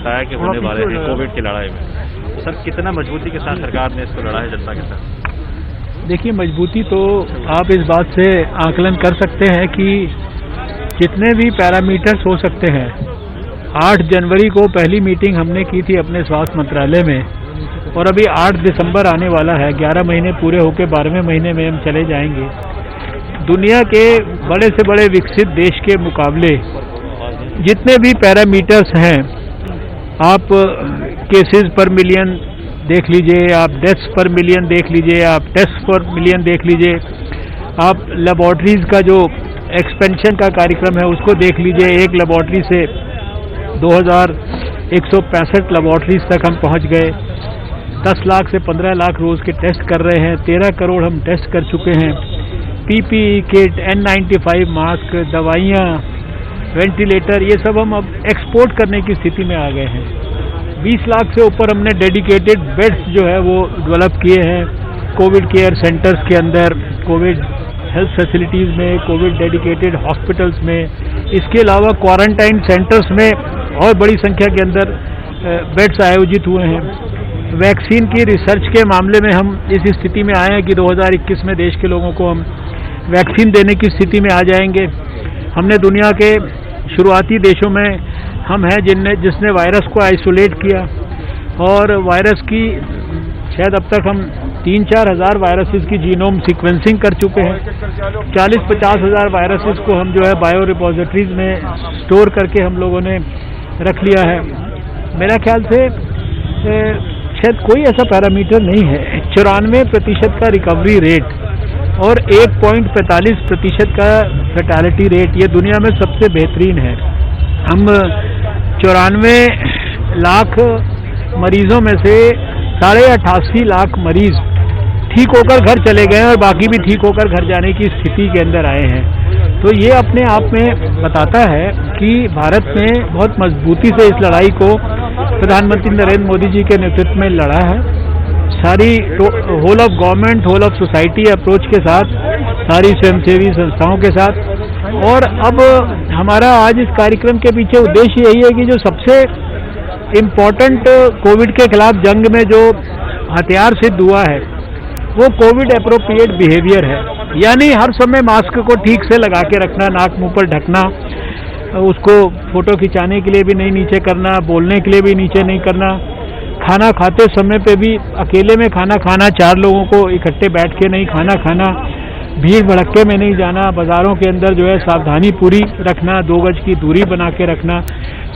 बताया कि होने वाले हैं कोविड की लड़ाई में। तो सर कितना मजबूती के साथ सरकार ने इसको लड़ा है जनता के साथ? देखिए, मजबूती तो आप इस बात से आकलन कर सकते हैं कि जितने भी पैरामीटर्स हो सकते हैं, 8 जनवरी को पहली मीटिंग हमने की थी अपने स्वास्थ्य मंत्रालय में, और अभी 8 दिसंबर आने वाला है। 11 महीने पूरे होकर 12वें महीने में हम चले जाएंगे। दुनिया के बड़े से बड़े विकसित देश के मुकाबले जितने भी पैरामीटर्स हैं, आप केसेस पर मिलियन देख लीजिए, आप डेथ्स पर मिलियन देख लीजिए, आप टेस्ट पर मिलियन देख लीजिए, आप लेबॉर्ट्रीज का जो एक्सपेंशन का कार्यक्रम है उसको देख लीजिए। एक लेबॉर्ट्री से 2165 लेबॉर्ट्रीज तक हम पहुंच गए। 10 लाख से 15 लाख रोज के टेस्ट कर रहे हैं। 13 करोड़ हम टेस्ट कर चुके हैं। पीपीई किट, N95 मास्क, दवाइयाँ, वेंटिलेटर, ये सब हम अब एक्सपोर्ट करने की स्थिति में आ गए हैं। 20 लाख से ऊपर हमने डेडिकेटेड बेड्स जो है वो डेवलप किए हैं कोविड केयर सेंटर्स के अंदर, कोविड हेल्थ फैसिलिटीज़ में, कोविड डेडिकेटेड हॉस्पिटल्स में। इसके अलावा क्वारंटाइन सेंटर्स में और बड़ी संख्या के अंदर बेड्स आयोजित हुए हैं। वैक्सीन की रिसर्च के मामले में हम इस स्थिति में आए हैं कि 2021 में देश के लोगों को हम वैक्सीन देने की स्थिति में आ जाएंगे। हमने दुनिया के शुरुआती देशों में हम हैं जिसने वायरस को आइसोलेट किया, और वायरस की शायद अब तक हम 3-4 हज़ार वायरसेस की जीनोम सीक्वेंसिंग कर चुके हैं। 40-50 हज़ार वायरसेस को हम जो है बायो रिपोजिटरीज में स्टोर करके हम लोगों ने रख लिया है। मेरा ख्याल से शायद कोई ऐसा पैरामीटर नहीं है। 94% का रिकवरी रेट और 1.45% का फैटालिटी रेट, ये दुनिया में सबसे बेहतरीन है। हम 94 लाख मरीजों में से 88.5 लाख मरीज ठीक होकर घर चले गए और बाकी भी ठीक होकर घर जाने की स्थिति के अंदर आए हैं। तो ये अपने आप में बताता है कि भारत ने बहुत मजबूती से इस लड़ाई को प्रधानमंत्री नरेंद्र मोदी जी के नेतृत्व में लड़ा है। सारी whole of government, whole of society approach के साथ, सारी स्वयंसेवी संस्थाओं के साथ। और अब हमारा आज इस कार्यक्रम के पीछे उद्देश्य यही है कि जो सबसे इम्पोर्टेंट कोविड के खिलाफ जंग में जो हथियार सिद्ध हुआ है वो कोविड एप्रोप्रिएट बिहेवियर है। यानी हर समय मास्क को ठीक से लगा के रखना, नाक मुंह पर ढकना, उसको फोटो खिंचाने के लिए भी नहीं नीचे करना, बोलने के लिए भी नीचे नहीं करना, खाना खाते समय पे भी अकेले में खाना खाना, 4 लोगों को इकट्ठे बैठ के नहीं खाना खाना, भीड़ भड़क्के में नहीं जाना, बाज़ारों के अंदर जो है सावधानी पूरी रखना, 2 गज की दूरी बना के रखना,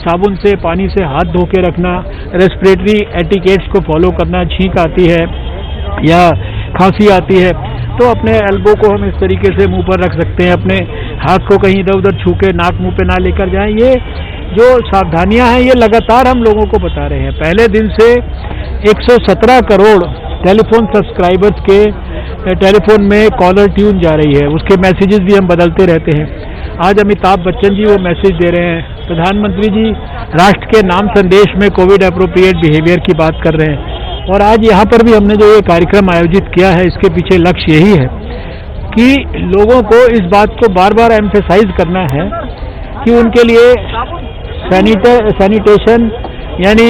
साबुन से पानी से हाथ धो के रखना, रेस्पिरेटरी एटिकेट्स को फॉलो करना। छींक आती है या खांसी आती है तो अपने एल्बो को हम इस तरीके से मुंह पर रख सकते हैं, अपने हाथ को कहीं इधर उधर छू के नाक मुंह पे ना लेकर जाएं। ये जो सावधानियां हैं ये लगातार हम लोगों को बता रहे हैं। पहले दिन से 117 करोड़ टेलीफोन सब्सक्राइबर्स के टेलीफोन में कॉलर ट्यून जा रही है, उसके मैसेजेस भी हम बदलते रहते हैं। आज अमिताभ बच्चन जी वो मैसेज दे रहे हैं, प्रधानमंत्री जी राष्ट्र के नाम संदेश में कोविड एप्रोप्रिएट बिहेवियर की बात कर रहे हैं। और आज यहाँ पर भी हमने जो ये कार्यक्रम आयोजित किया है, इसके पीछे लक्ष्य यही है कि लोगों को इस बात को बार बार एम्फेसाइज करना है कि उनके लिए सैनिटेशन यानी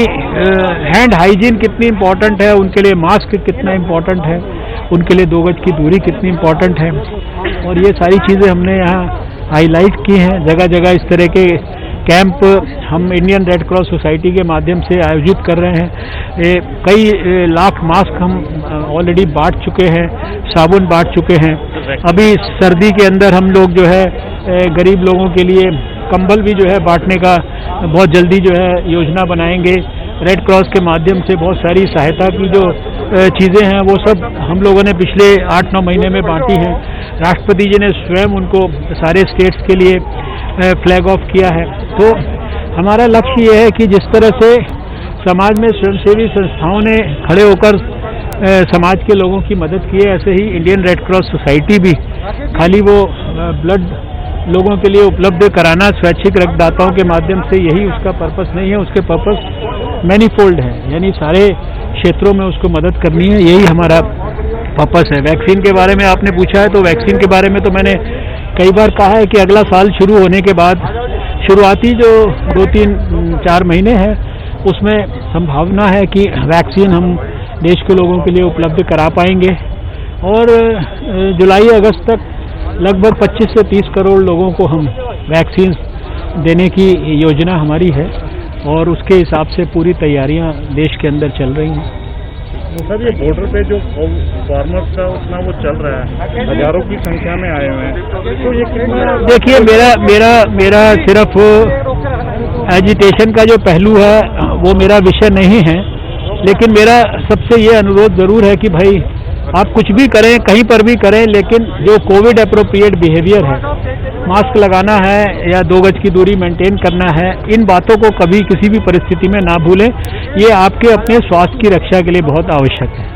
हैंड हाइजीन कितनी इम्पोर्टेंट है, उनके लिए मास्क कितना इम्पोर्टेंट है, उनके लिए 2 गज की दूरी कितनी इम्पोर्टेंट है। और ये सारी चीज़ें हमने यहाँ हाईलाइट की हैं। जगह जगह इस तरह के कैंप हम इंडियन रेड क्रॉस सोसाइटी के माध्यम से आयोजित कर रहे हैं। कई लाख मास्क हम ऑलरेडी बांट चुके हैं, साबुन बांट चुके हैं। अभी सर्दी के अंदर हम लोग जो है गरीब लोगों के लिए कंबल भी जो है बांटने का बहुत जल्दी जो है योजना बनाएंगे। रेड क्रॉस के माध्यम से बहुत सारी सहायता की जो चीज़ें हैं वो सब हम लोगों ने पिछले 8-9 महीने में बांटी हैं। राष्ट्रपति जी ने स्वयं उनको सारे स्टेट्स के लिए फ्लैग ऑफ किया है। तो हमारा लक्ष्य ये है कि जिस तरह से समाज में स्वयंसेवी संस्थाओं ने खड़े होकर समाज के लोगों की मदद की है, ऐसे ही इंडियन रेड क्रॉस सोसाइटी भी खाली वो ब्लड लोगों के लिए उपलब्ध कराना स्वैच्छिक रक्तदाताओं के माध्यम से यही उसका पर्पस नहीं है। उसके पर्पस मैनीफोल्ड है, यानी सारे क्षेत्रों में उसको मदद करनी है, यही हमारा पर्पस है। वैक्सीन के बारे में आपने पूछा है, तो वैक्सीन के बारे में तो मैंने कई बार कहा है कि अगला साल शुरू होने के बाद शुरुआती जो 2-3-4 महीने हैं उसमें संभावना है कि वैक्सीन हम देश के लोगों के लिए उपलब्ध करा पाएंगे और जुलाई अगस्त तक लगभग 25 से 30 करोड़ लोगों को हम वैक्सीन देने की योजना हमारी है और उसके हिसाब से पूरी तैयारियां देश के अंदर चल रही हैं। तो सर ये बॉर्डर पे जो फार्मर्स का उतना वो चल रहा है, हजारों की संख्या में आए हुए हैं, तो ये कितना? देखिए मेरा सिर्फ एजिटेशन का जो पहलू है वो मेरा विषय नहीं है, लेकिन मेरा सबसे ये अनुरोध जरूर है कि भाई आप कुछ भी करें, कहीं पर भी करें, लेकिन जो कोविड एप्रोप्रिएट बिहेवियर है, मास्क लगाना है या 2 गज की दूरी मेंटेन करना है, इन बातों को कभी किसी भी परिस्थिति में ना भूलें। ये आपके अपने स्वास्थ्य की रक्षा के लिए बहुत आवश्यक है।